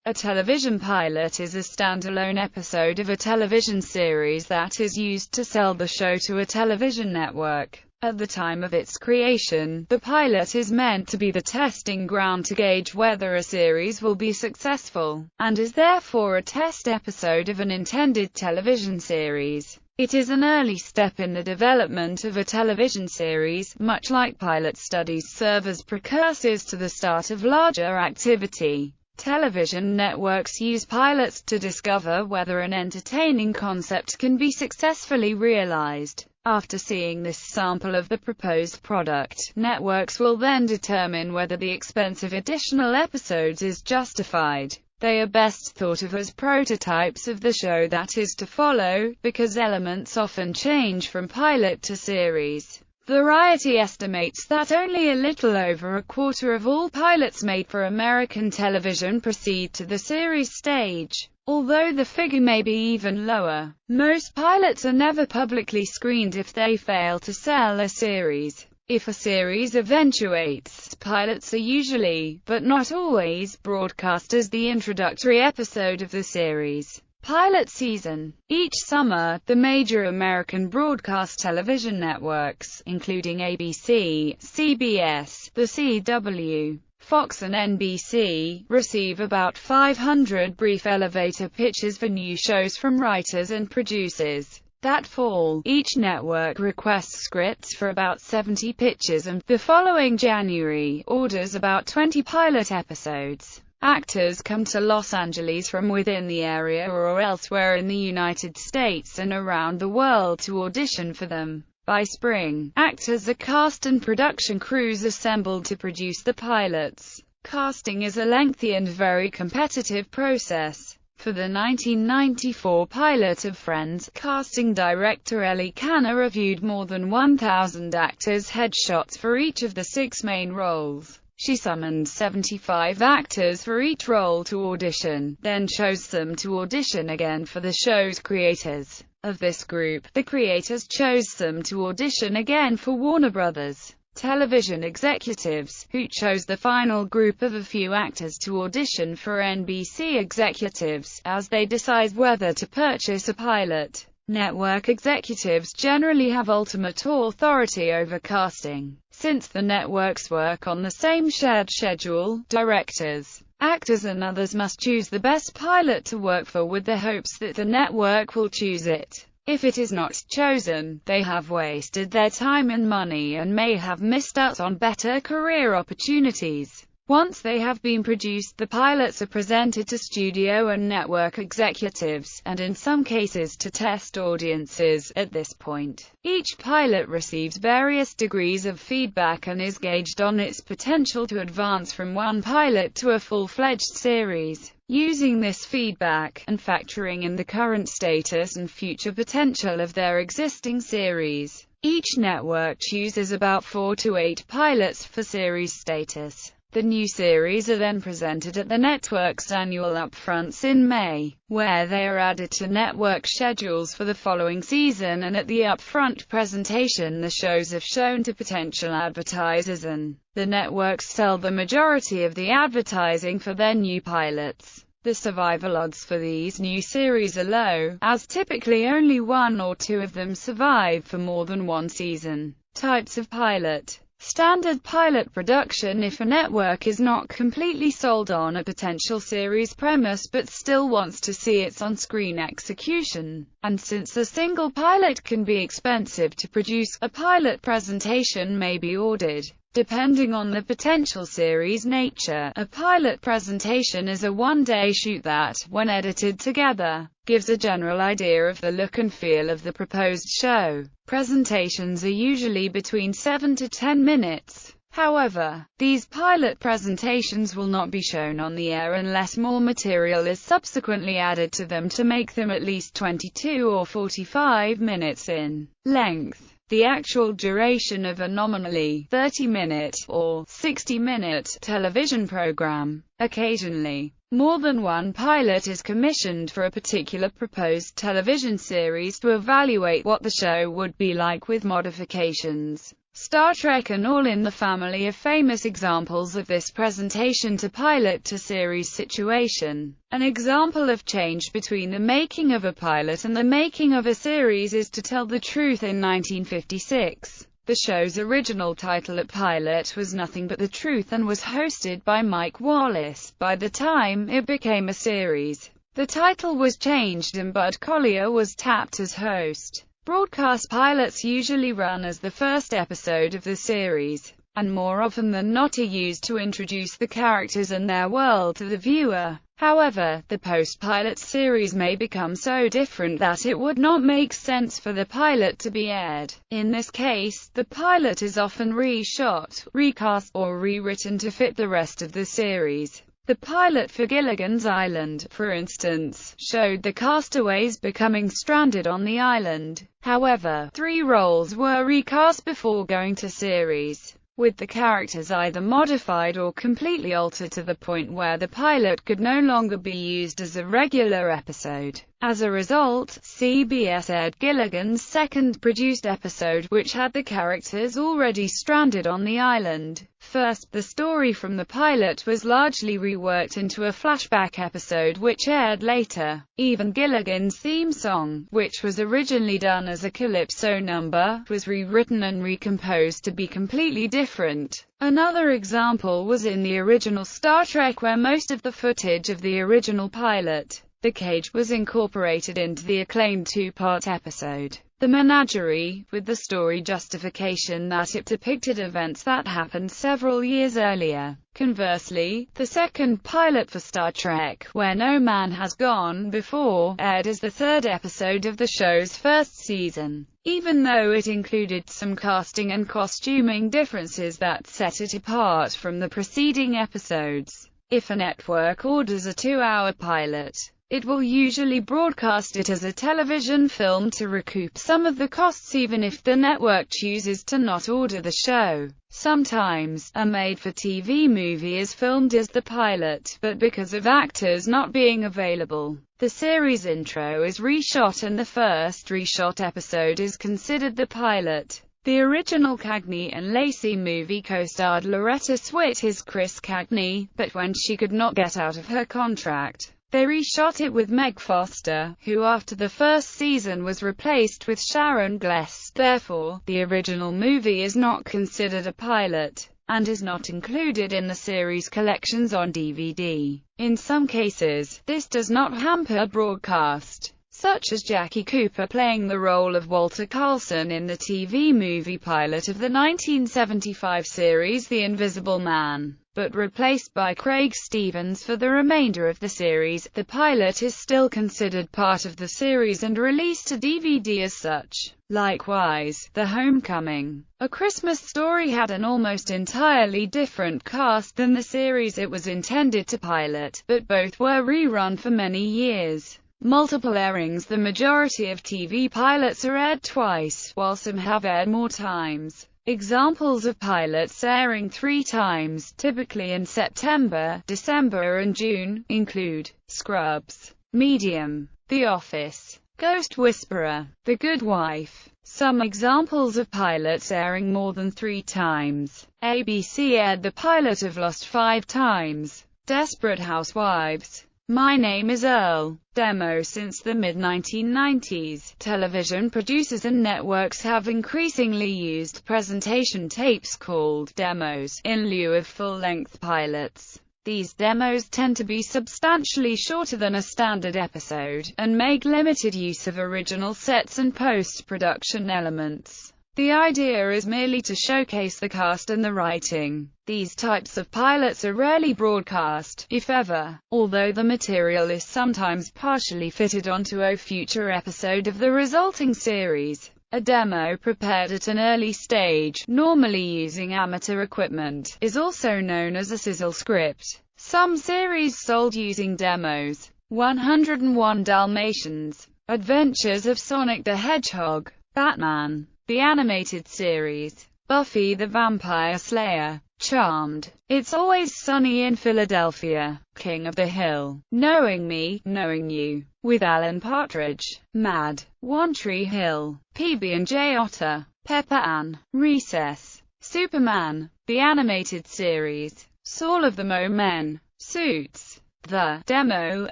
A television pilot is a standalone episode of a television series that is used to sell the show to a television network. At the time of its creation, the pilot is meant to be the testing ground to gauge whether a series will be successful, and is therefore a test episode of an intended television series. It is an early step in the development of a television series, much like pilot studies serve as precursors to the start of larger activity. Television networks use pilots to discover whether an entertaining concept can be successfully realized. After seeing this sample of the proposed product, networks will then determine whether the expense of additional episodes is justified. They are best thought of as prototypes of the show that is to follow, because elements often change from pilot to series. Variety estimates that only a little over a quarter of all pilots made for American television proceed to the series stage, although the figure may be even lower. Most pilots are never publicly screened if they fail to sell a series. If a series eventuates, pilots are usually, but not always, broadcast as the introductory episode of the series. Pilot season. Each summer, the major American broadcast television networks, including ABC, CBS, The CW, Fox and NBC, receive about 500 brief elevator pitches for new shows from writers and producers. That fall, each network requests scripts for about 70 pitches and, the following January, orders about 20 pilot episodes. Actors come to Los Angeles from within the area or elsewhere in the United States and around the world to audition for them. By spring, actors are cast and production crews assembled to produce the pilots. Casting is a lengthy and very competitive process. For the 1994 pilot of Friends, casting director Ellie Canna reviewed more than 1,000 actors' headshots for each of the 6 main roles. She summoned 75 actors for each role to audition, then chose them to audition again for the show's creators. Of this group, the creators chose them to audition again for Warner Brothers. Television executives, who chose the final group of a few actors to audition for NBC executives, as they decide whether to purchase a pilot. Network executives generally have ultimate authority over casting. Since the networks work on the same shared schedule, directors, actors and others must choose the best pilot to work for with the hopes that the network will choose it. If it is not chosen, they have wasted their time and money and may have missed out on better career opportunities. Once they have been produced, the pilots are presented to studio and network executives, and in some cases to test audiences. At this point, each pilot receives various degrees of feedback and is gauged on its potential to advance from one pilot to a full-fledged series. Using this feedback, and factoring in the current status and future potential of their existing series, each network chooses about 4 to 8 pilots for series status. The new series are then presented at the network's annual upfronts in May, where they are added to network schedules for the following season, and at the upfront presentation the shows are shown to potential advertisers and the networks sell the majority of the advertising for their new pilots. The survival odds for these new series are low, as typically only 1 or 2 of them survive for more than 1 season. Types of pilot. Standard pilot production. If a network is not completely sold on a potential series premise but still wants to see its on-screen execution, and since a single pilot can be expensive to produce, a pilot presentation may be ordered. Depending on the potential series nature, a pilot presentation is a one-day shoot that, when edited together, gives a general idea of the look and feel of the proposed show. Presentations are usually between 7 to 10 minutes. However, these pilot presentations will not be shown on the air unless more material is subsequently added to them to make them at least 22 or 45 minutes in length. The actual duration of a nominally 30-minute or 60-minute television program. Occasionally, more than one pilot is commissioned for a particular proposed television series to evaluate what the show would be like with modifications. Star Trek and All in the Family are famous examples of this presentation to pilot to series situation. An example of change between the making of a pilot and the making of a series is To Tell the Truth in 1956. The show's original title at pilot was Nothing But the Truth and was hosted by Mike Wallace. By the time it became a series, the title was changed and Bud Collyer was tapped as host. Broadcast pilots usually run as the first episode of the series, and more often than not are used to introduce the characters and their world to the viewer. However, the post-pilot series may become so different that it would not make sense for the pilot to be aired. In this case, the pilot is often reshot, recast, or rewritten to fit the rest of the series. The pilot for Gilligan's Island, for instance, showed the castaways becoming stranded on the island. However, 3 roles were recast before going to series, with the characters either modified or completely altered to the point where the pilot could no longer be used as a regular episode. As a result, CBS aired Gilligan's second produced episode, which had the characters already stranded on the island. First, the story from the pilot was largely reworked into a flashback episode which aired later. Even Gilligan's theme song, which was originally done as a calypso number, was rewritten and recomposed to be completely different. Another example was in the original Star Trek, where most of the footage of the original pilot, The Cage, was incorporated into the acclaimed 2-part episode, The Menagerie, with the story justification that it depicted events that happened several years earlier. Conversely, the second pilot for Star Trek, Where No Man Has Gone Before, aired as the 3rd episode of the show's first season, even though it included some casting and costuming differences that set it apart from the preceding episodes. If a network orders a 2-hour pilot, it will usually broadcast it as a television film to recoup some of the costs, even if the network chooses to not order the show. Sometimes, a made-for-TV movie is filmed as the pilot, but because of actors not being available, the series intro is reshot and the first reshot episode is considered the pilot. The original Cagney and Lacey movie co-starred Loretta Swit as Chris Cagney, but when she could not get out of her contract, they reshot it with Meg Foster, who after the first season was replaced with Sharon Gless. Therefore, the original movie is not considered a pilot, and is not included in the series collections on DVD. In some cases, this does not hamper broadcast, such as Jackie Cooper playing the role of Walter Carlson in the TV movie pilot of the 1975 series The Invisible Man, but replaced by Craig Stevens for the remainder of the series. The pilot is still considered part of the series and released to DVD as such. Likewise, The Homecoming, A Christmas Story had an almost entirely different cast than the series it was intended to pilot, but both were rerun for many years. Multiple airings. The majority of TV pilots are aired twice, while some have aired more times. Examples of pilots airing 3 times, typically in September, December and June, include Scrubs, Medium, The Office, Ghost Whisperer, The Good Wife. Some examples of pilots airing more than 3 times. ABC aired the pilot of Lost 5 times. Desperate Housewives, My Name is Earl, demo. Since the mid-1990s, television producers and networks have increasingly used presentation tapes called demos in lieu of full-length pilots. These demos tend to be substantially shorter than a standard episode, and make limited use of original sets and post-production elements. The idea is merely to showcase the cast and the writing. These types of pilots are rarely broadcast, if ever, although the material is sometimes partially fitted onto a future episode of the resulting series. A demo prepared at an early stage, normally using amateur equipment, is also known as a sizzle script. Some series sold using demos: 101 Dalmatians, Adventures of Sonic the Hedgehog, Batman, the Animated Series, Buffy the Vampire Slayer, Charmed, It's Always Sunny in Philadelphia, King of the Hill, Knowing Me, Knowing You, with Alan Partridge, Mad, One Tree Hill, PB&J Otter, Pepper Ann, Recess, Superman, the animated series, Saul of the Men, Suits. The demo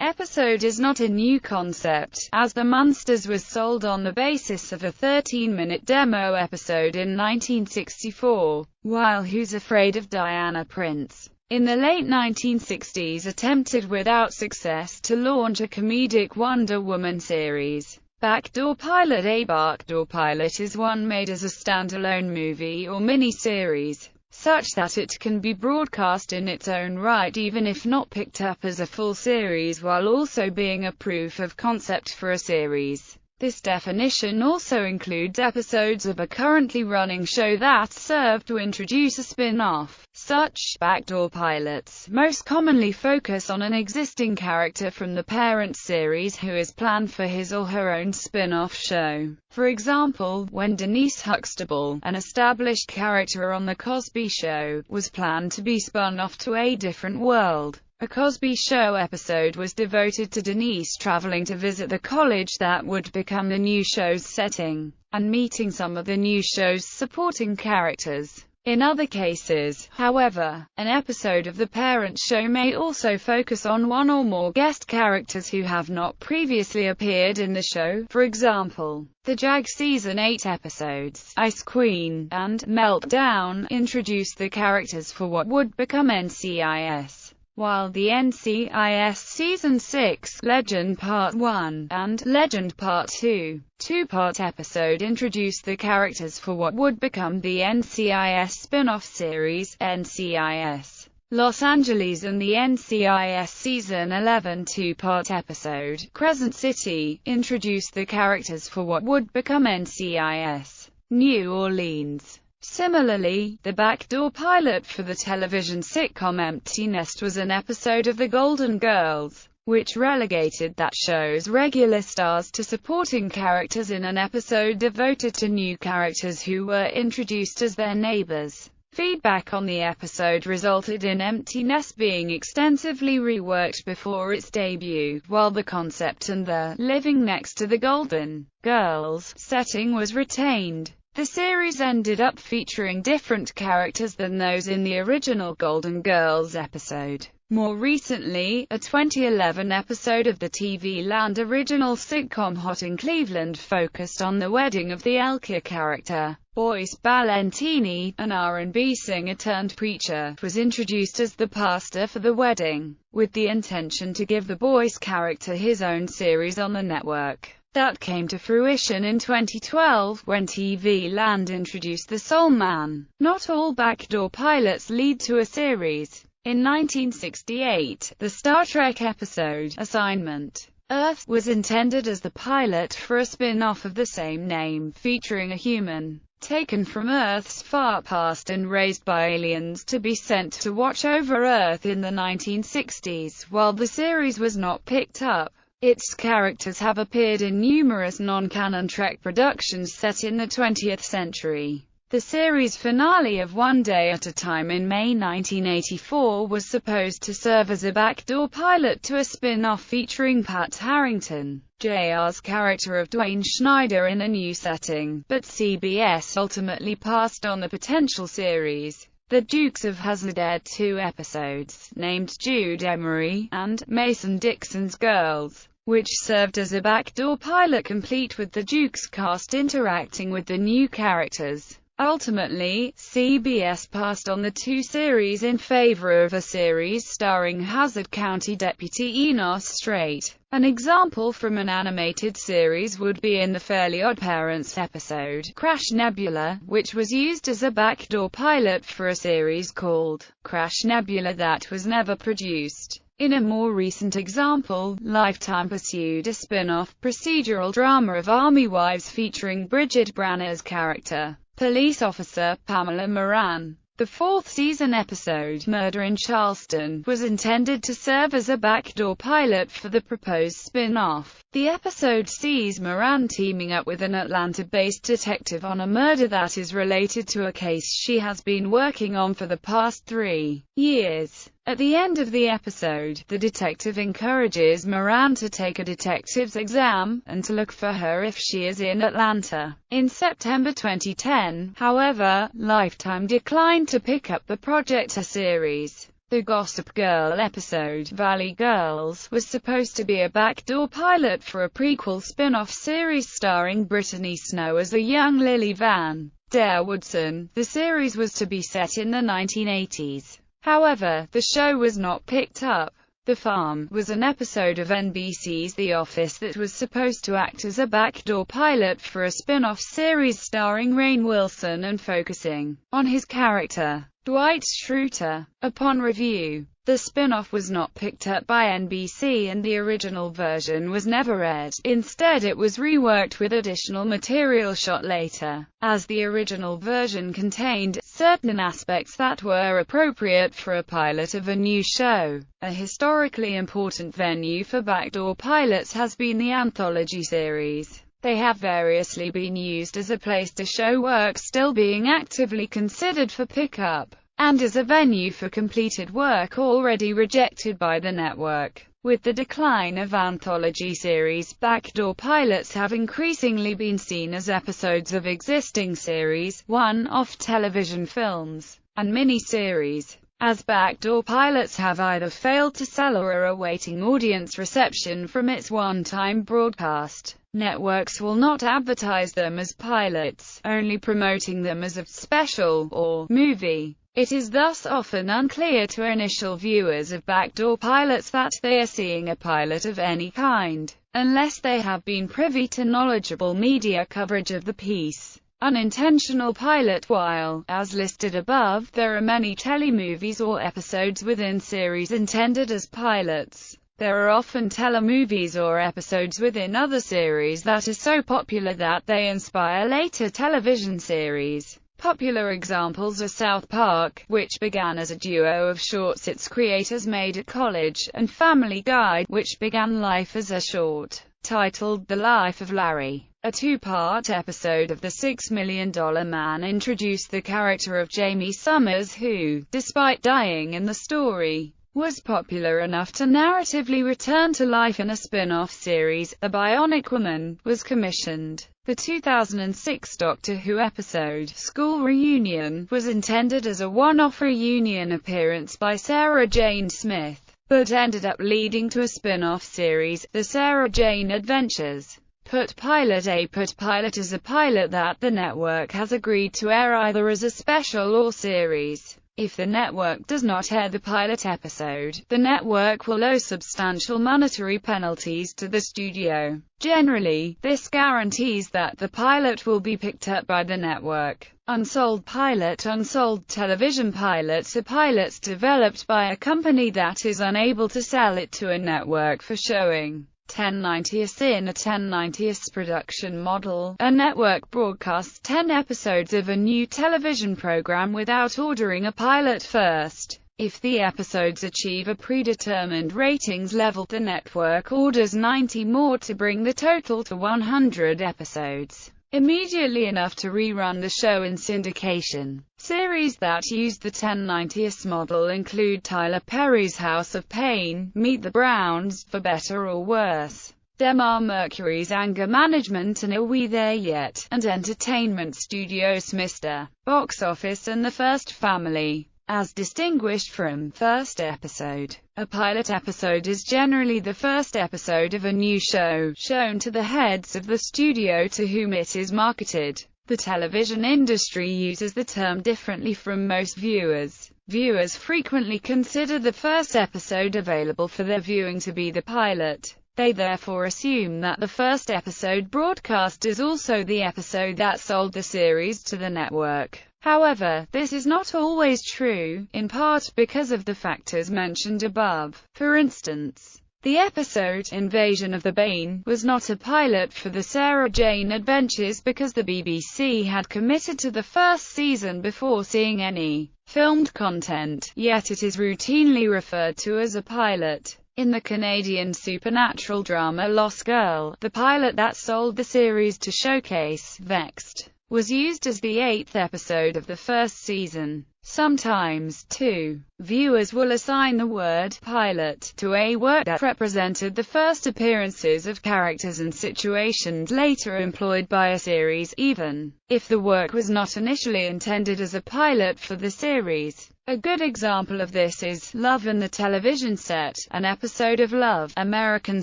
episode is not a new concept, as The Munsters was sold on the basis of a 13-minute demo episode in 1964, while Who's Afraid of Diana Prince, in the late 1960s, attempted without success to launch a comedic Wonder Woman series. Backdoor Pilot. A backdoor pilot is one made as a standalone movie or mini-series, such that it can be broadcast in its own right even if not picked up as a full series, while also being a proof of concept for a series. This definition also includes episodes of a currently running show that serve to introduce a spin-off. Such backdoor pilots most commonly focus on an existing character from the parent series who is planned for his or her own spin-off show. For example, when Denise Huxtable, an established character on The Cosby Show, was planned to be spun off to a different world. A Cosby Show episode was devoted to Denise traveling to visit the college that would become the new show's setting, and meeting some of the new show's supporting characters. In other cases, however, an episode of the parent show may also focus on one or more guest characters who have not previously appeared in the show. For example, the JAG Season 8 episodes, Ice Queen and Meltdown, introduced the characters for what would become NCIS. While the NCIS Season 6, Legend Part 1, and Legend Part 2, two-part episode introduced the characters for what would become the NCIS spin-off series, NCIS Los Angeles, and the NCIS Season 11 two-part episode, Crescent City, introduced the characters for what would become NCIS New Orleans. Similarly, the backdoor pilot for the television sitcom Empty Nest was an episode of The Golden Girls, which relegated that show's regular stars to supporting characters in an episode devoted to new characters who were introduced as their neighbors. Feedback on the episode resulted in Empty Nest being extensively reworked before its debut, while the concept and the living next to the Golden Girls setting was retained. The series ended up featuring different characters than those in the original Golden Girls episode. More recently, a 2011 episode of the TV Land original sitcom Hot in Cleveland focused on the wedding of the Elkia character. Boyce Ballentini, an R&B singer-turned-preacher, was introduced as the pastor for the wedding, with the intention to give the Boyce character his own series on the network. That came to fruition in 2012, when TV Land introduced The Soul Man. Not all backdoor pilots lead to a series. In 1968, the Star Trek episode, Assignment Earth, was intended as the pilot for a spin-off of the same name, featuring a human taken from Earth's far past and raised by aliens to be sent to watch over Earth in the 1960s. While the series was not picked up, its characters have appeared in numerous non-canon Trek productions set in the 20th century. The series finale of One Day at a Time in May 1984 was supposed to serve as a backdoor pilot to a spin-off featuring Pat Harrington, Jr.'s character of Dwayne Schneider in a new setting, but CBS ultimately passed on the potential series. The Dukes of Hazzard aired two episodes, named Jude Emery and Mason Dixon's Girls, which served as a backdoor pilot complete with the Dukes cast interacting with the new characters. Ultimately, CBS passed on the two series in favor of a series starring Hazzard County Deputy Enos Strait. An example from an animated series would be in the Fairly OddParents episode, Crash Nebula, which was used as a backdoor pilot for a series called Crash Nebula that was never produced. In a more recent example, Lifetime pursued a spin-off procedural drama of Army Wives featuring Bridget Branner's character, police officer Pamela Moran. The fourth season episode, Murder in Charleston, was intended to serve as a backdoor pilot for the proposed spin-off. The episode sees Moran teaming up with an Atlanta-based detective on a murder that is related to a case she has been working on for the past 3 years. At the end of the episode, the detective encourages Moran to take a detective's exam, and to look for her if she is in Atlanta. In September 2010, however, Lifetime declined to pick up the project series. The Gossip Girl episode, Valley Girls, was supposed to be a backdoor pilot for a prequel spin-off series starring Brittany Snow as a young Lily Van Der Woodson. The series was to be set in the 1980s. However, the show was not picked up. The Farm was an episode of NBC's The Office that was supposed to act as a backdoor pilot for a spin-off series starring Rainn Wilson and focusing on his character, Dwight Schrute. Upon review, the spin-off was not picked up by NBC and the original version was never aired. Instead, it was reworked with additional material shot later, as the original version contained certain aspects that were appropriate for a pilot of a new show. A historically important venue for backdoor pilots has been the anthology series. They have variously been used as a place to show work still being actively considered for pickup, and as a venue for completed work already rejected by the network. With the decline of anthology series, backdoor pilots have increasingly been seen as episodes of existing series, one-off television films, and mini-series. As backdoor pilots have either failed to sell or are awaiting audience reception from its one-time broadcast, networks will not advertise them as pilots, only promoting them as a special or movie. It is thus often unclear to initial viewers of backdoor pilots that they are seeing a pilot of any kind, unless they have been privy to knowledgeable media coverage of the piece. Unintentional pilot. While, as listed above, there are many telemovies or episodes within series intended as pilots, there are often telemovies or episodes within other series that are so popular that they inspire later television series. Popular examples are South Park, which began as a duo of shorts its creators made at college, and Family Guy, which began life as a short titled The Life of Larry. A two-part episode of The $6 Million Man introduced the character of Jamie Summers who, despite dying in the story, was popular enough to narratively return to life in a spin-off series. The Bionic Woman was commissioned. The 2006 Doctor Who episode, School Reunion, was intended as a one-off reunion appearance by Sarah Jane Smith, but ended up leading to a spin-off series, The Sarah Jane Adventures. Put pilot. A put pilot is a pilot that the network has agreed to air either as a special or series. If the network does not air the pilot episode, the network will owe substantial monetary penalties to the studio. Generally, this guarantees that the pilot will be picked up by the network. Unsold pilot. Unsold television pilots are pilots developed by a company that is unable to sell it to a network for showing. 10/90ths. In a 10/90ths production model, a network broadcasts 10 episodes of a new television program without ordering a pilot first. If the episodes achieve a predetermined ratings level, the network orders 90 more to bring the total to 100 episodes. Immediately enough to rerun the show in syndication. Series that use the 10/90ths model include Tyler Perry's House of Pain, Meet the Browns, For Better or Worse, Debmar Mercury's Anger Management and Are We There Yet, and Entertainment Studios' Mr. Box Office and The First Family. As distinguished from first episode, a pilot episode is generally the first episode of a new show, shown to the heads of the studio to whom it is marketed. The television industry uses the term differently from most viewers. Viewers frequently consider the first episode available for their viewing to be the pilot. They therefore assume that the first episode broadcast is also the episode that sold the series to the network. However, this is not always true, in part because of the factors mentioned above. For instance, the episode, Invasion of the Bane, was not a pilot for the Sarah Jane Adventures because the BBC had committed to the first season before seeing any filmed content, yet it is routinely referred to as a pilot. In the Canadian supernatural drama Lost Girl, the pilot that sold the series to Showcase, Vexed, was used as the 8th episode of the first season. Sometimes, too, viewers will assign the word pilot to a word that represented the first appearances of characters and situations later employed by a series, even if the work was not initially intended as a pilot for the series. A good example of this is Love and the Television Set, an episode of Love, American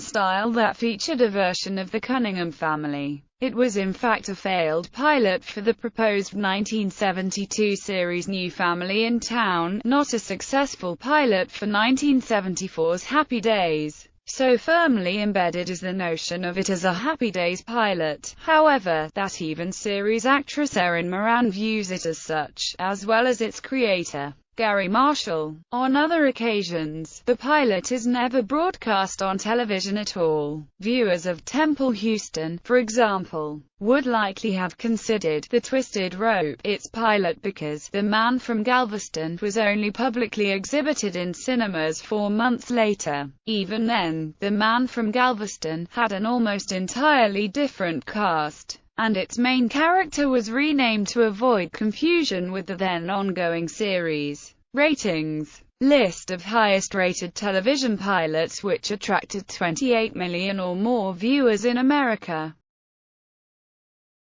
Style that featured a version of the Cunningham family. It was in fact a failed pilot for the proposed 1972 series New Family in Town, not a successful pilot for 1974's Happy Days. So firmly embedded is the notion of it as a Happy Days pilot, however, that even series actress Erin Moran views it as such, as well as its creator, Gary Marshall. On other occasions, the pilot is never broadcast on television at all. Viewers of Temple Houston, for example, would likely have considered The Twisted Rope its pilot because The Man from Galveston was only publicly exhibited in cinemas 4 months later. Even then, The Man from Galveston had an almost entirely different cast, and its main character was renamed to avoid confusion with the then ongoing series. Ratings. List of highest-rated television pilots which attracted 28 million or more viewers in America.